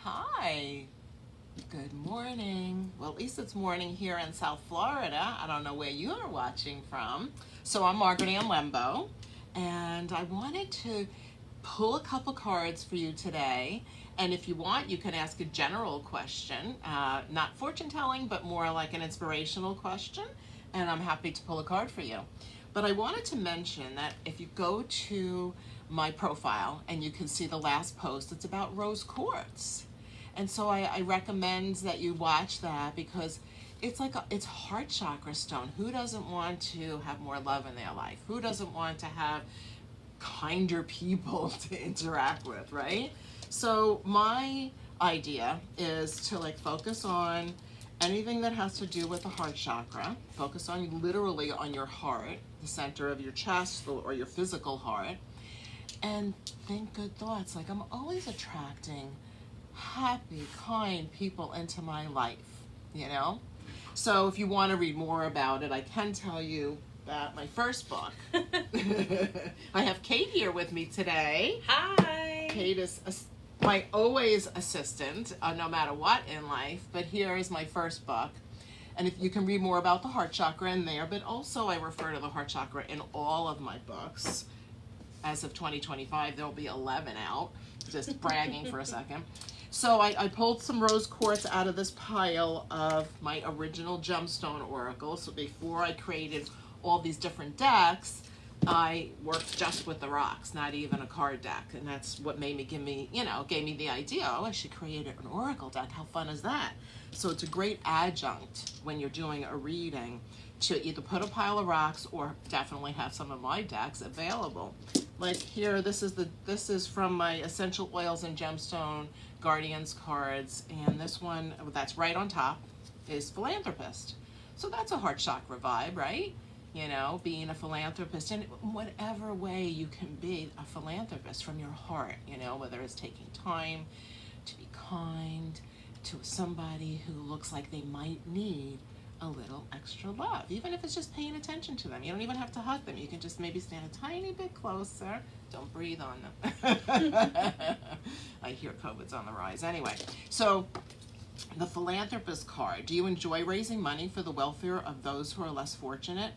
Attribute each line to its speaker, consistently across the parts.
Speaker 1: Hi, good morning. Well, at least it's morning here in South Florida. I don't know where you are watching from. So I'm Margaret Ann, and I wanted to pull a couple cards for you today. And if you want, you can ask a general question, not fortune telling, but more like an inspirational question. And I'm happy to pull a card for you. But I wanted to mention that if you go to my profile and you can see the last post, it's about rose quartz. And so I recommend that you watch that because it's heart chakra stone. Who doesn't want to have more love in their life? Who doesn't want to have kinder people to interact with, right? So my idea is to focus on anything that has to do with the heart chakra. Focus on literally on your heart, the center of your chest or your physical heart, and think good thoughts. Like, I'm always attracting happy, kind people into my life, you know? So if you want to read more about it, I can tell you that my first book. I have Kate here with me today.
Speaker 2: Hi.
Speaker 1: Kate is my always assistant, no matter what in life, but here is my first book. And if you can read more about the heart chakra in there, but also I refer to the heart chakra in all of my books. As of 2025, there'll be 11 out. Just bragging for a second. So I pulled some rose quartz out of this pile of my original Gemstone Oracle. So before I created all these different decks, I worked just with the rocks, not even a card deck. And that's what gave me the idea, oh, I should create an Oracle deck. How fun is that? So it's a great adjunct when you're doing a reading to either put a pile of rocks or definitely have some of my decks available. Like here, this is from my Essential Oils and Gemstone Guardians cards, and this one that's right on top is Philanthropist. So that's a heart chakra vibe, right? You know, being a philanthropist in whatever way you can be a philanthropist from your heart, you know, whether it's taking time to be kind to somebody who looks like they might need a little extra love, even if it's just paying attention to them. You don't even have to hug them. You can just maybe stand a tiny bit closer. Don't breathe on them. I hear COVID's on the rise. Anyway, so the philanthropist card. Do you enjoy raising money for the welfare of those who are less fortunate?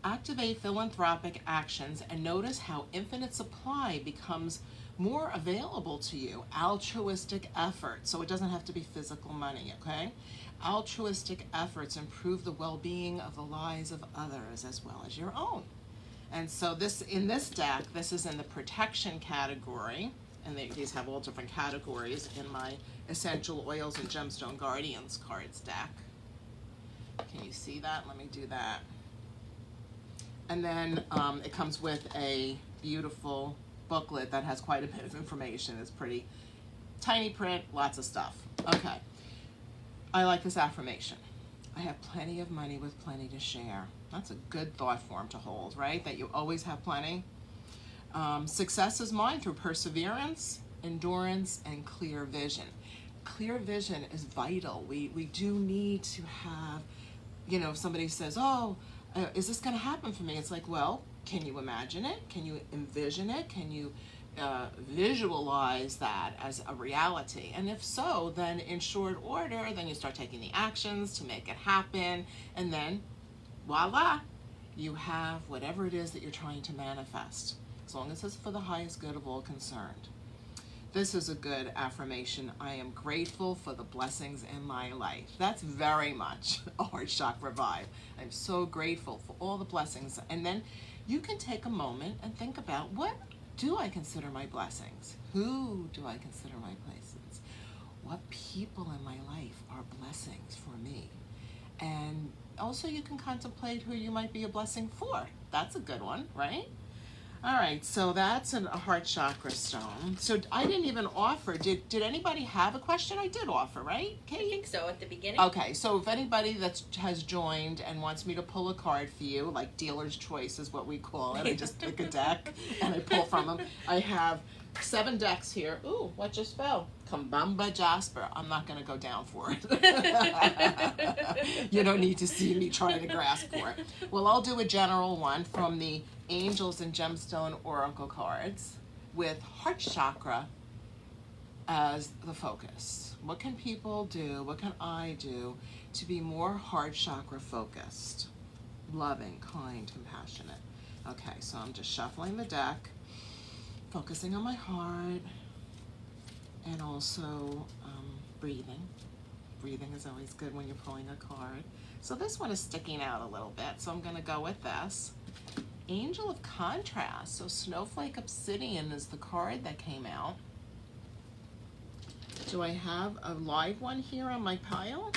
Speaker 1: Activate philanthropic actions and notice how infinite supply becomes more available to you. Altruistic effort. So it doesn't have to be physical money, okay? Altruistic efforts improve the well-being of the lives of others as well as your own. And so in this deck, this is in the protection category, and these have all different categories in my Essential Oils and Gemstone Guardians cards deck. Can you see that? Let me do that. And then it comes with a beautiful booklet that has quite a bit of information. It's pretty tiny print, lots of stuff. Okay. I like this affirmation. I have plenty of money with plenty to share. That's a good thought form to hold, right? That you always have plenty. Success is mine through perseverance, endurance, and clear vision. Clear vision is vital. We do need to have, you know, if somebody says, oh, is this going to happen for me? It's like, well, can you imagine it? Can you envision it? Can you visualize that as a reality? And if so, then in short order, then you start taking the actions to make it happen, and then voila, you have whatever it is that you're trying to manifest, as long as it's for the highest good of all concerned. This is a good affirmation. I am grateful for the blessings in my life. That's very much a heart chakra vibe. I'm so grateful for all the blessings. And then you can take a moment and think about, what do I consider my blessings? Who do I consider my blessings? What people in my life are blessings for me? And also you can contemplate who you might be a blessing for. That's a good one, right? All right, so that's a heart chakra stone. So I didn't even offer, did anybody have a question? I did offer, right, Kate?
Speaker 2: I think so, at the beginning.
Speaker 1: Okay, so if anybody that has joined and wants me to pull a card for you, like dealer's choice is what we call it. I just pick a deck and I pull from them. I have 7 decks here. Ooh, what just fell? Kumbamba Jasper. I'm not going to go down for it. You don't need to see me trying to grasp for it. Well, I'll do a general one from the Angels and Gemstone Oracle cards with heart chakra as the focus. What can people do? What can I do to be more heart chakra focused? Loving, kind, compassionate. Okay, so I'm just shuffling the deck, focusing on my heart, and also breathing. Breathing is always good when you're pulling a card. So this one is sticking out a little bit, so I'm going to go with this. Angel of Contrast. So Snowflake Obsidian is the card that came out. Do I have a live one here on my pile?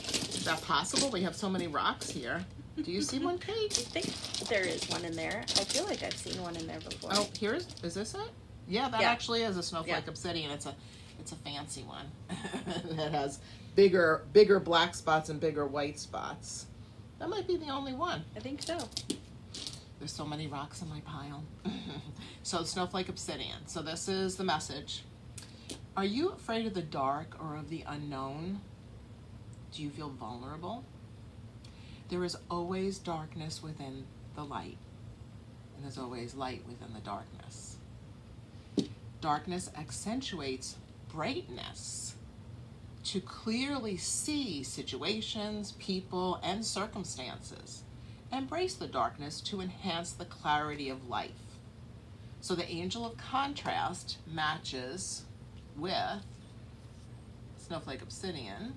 Speaker 1: Is that possible? We have so many rocks here. Do you see one, Kate?
Speaker 2: I think there is one in there. I feel like I've seen one in there before.
Speaker 1: Oh, is this it? Yeah, that actually is a Snowflake Obsidian. It's a fancy one. That has bigger black spots and bigger white spots. That might be the only one.
Speaker 2: I think so.
Speaker 1: There's so many rocks in my pile. So Snowflake Obsidian. So this is the message. Are you afraid of the dark or of the unknown? Do you feel vulnerable? There is always darkness within the light, and there's always light within the darkness. Darkness accentuates brightness to clearly see situations, people, and circumstances. Embrace the darkness to enhance the clarity of life. So the Angel of Contrast matches with Snowflake Obsidian.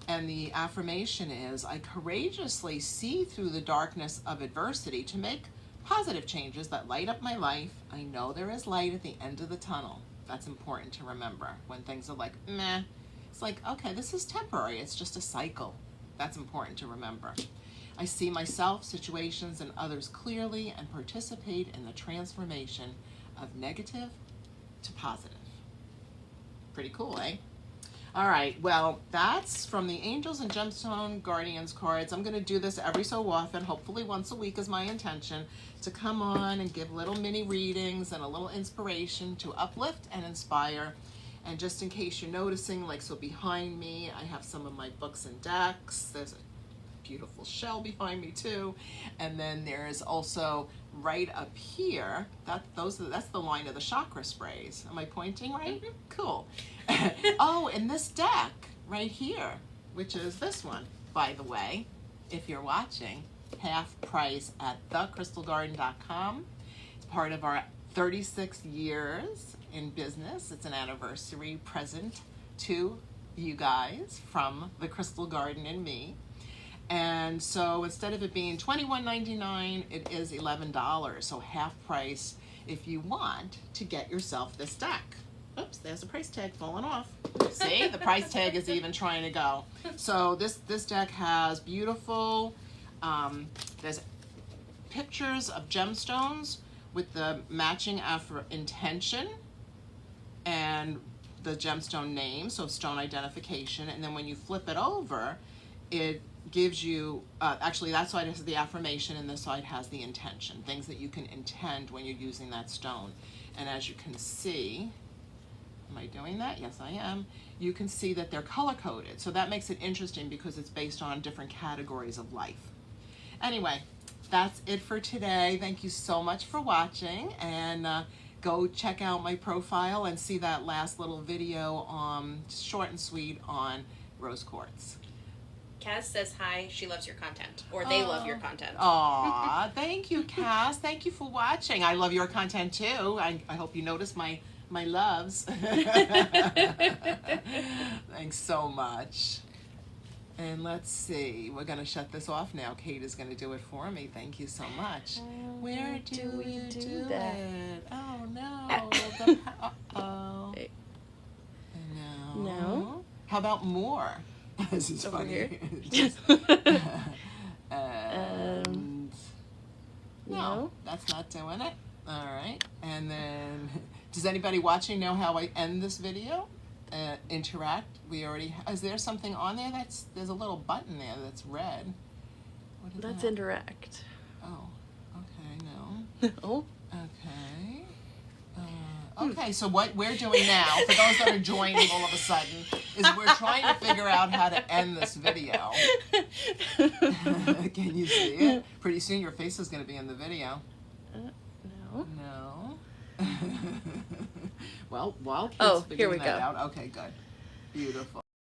Speaker 1: And the affirmation is, I courageously see through the darkness of adversity to make positive changes that light up my life. I know there is light at the end of the tunnel. That's important to remember. When things are like, meh, it's like, okay, this is temporary. It's just a cycle. That's important to remember. I see myself, situations, and others clearly and participate in the transformation of negative to positive. Pretty cool, eh? All right, well, that's from the Angels and Gemstone Guardians cards. I'm going to do this every so often, hopefully once a week is my intention, to come on and give little mini readings and a little inspiration to uplift and inspire. And just in case you're noticing, like, so behind me, I have some of my books and decks. There's a beautiful shell behind me too. And then there's also right up here, that's the line of the chakra sprays. Am I pointing right? Mm-hmm. Cool. Oh, and this deck right here, which is this one, by the way, if you're watching, half price at thecrystalgarden.com. It's part of our 36 years in business. It's an anniversary present to you guys from the Crystal Garden and me. And so instead of it being $21.99, it is $11. So half price if you want to get yourself this deck. Oops, there's a price tag falling off. See, the price tag is even trying to go. So this deck has beautiful, there's pictures of gemstones with the matching intention and the gemstone name, so stone identification. And then when you flip it over, it gives you, actually that side has the affirmation and this side has the intention, things that you can intend when you're using that stone. And as you can see, am I doing that? Yes, I am. You can see that they're color-coded. So that makes it interesting because it's based on different categories of life. Anyway, that's it for today. Thank you so much for watching. And go check out my profile and see that last little video, short and sweet, on rose quartz.
Speaker 2: Cass says hi, she loves your content, or they love your content.
Speaker 1: Aw, thank you, Cass. Thank you for watching. I love your content too. I hope you notice my loves. Thanks so much. And let's see, we're going to shut this off now. Kate is going to do it for me. Thank you so much. Where do you do it? Oh, no. Uh-oh. No. How about more? This is
Speaker 2: over
Speaker 1: funny.
Speaker 2: Here.
Speaker 1: And no, that's not doing it. All right. And then, does anybody watching know how I end this video? Interact. We already. Is there something on there there's a little button there that's red? What is
Speaker 2: That's
Speaker 1: that?
Speaker 2: interact.
Speaker 1: Oh. Okay. No.
Speaker 2: No.
Speaker 1: Okay. Okay, so what we're doing now, for those that are joining all of a sudden, is we're trying to figure out how to end this video. Can you see it? Pretty soon your face is going to be in the video.
Speaker 2: No.
Speaker 1: No. Well, while Kate's
Speaker 3: Oh, here
Speaker 1: figuring
Speaker 3: we
Speaker 1: that
Speaker 3: go.
Speaker 1: out. Okay, good. Beautiful.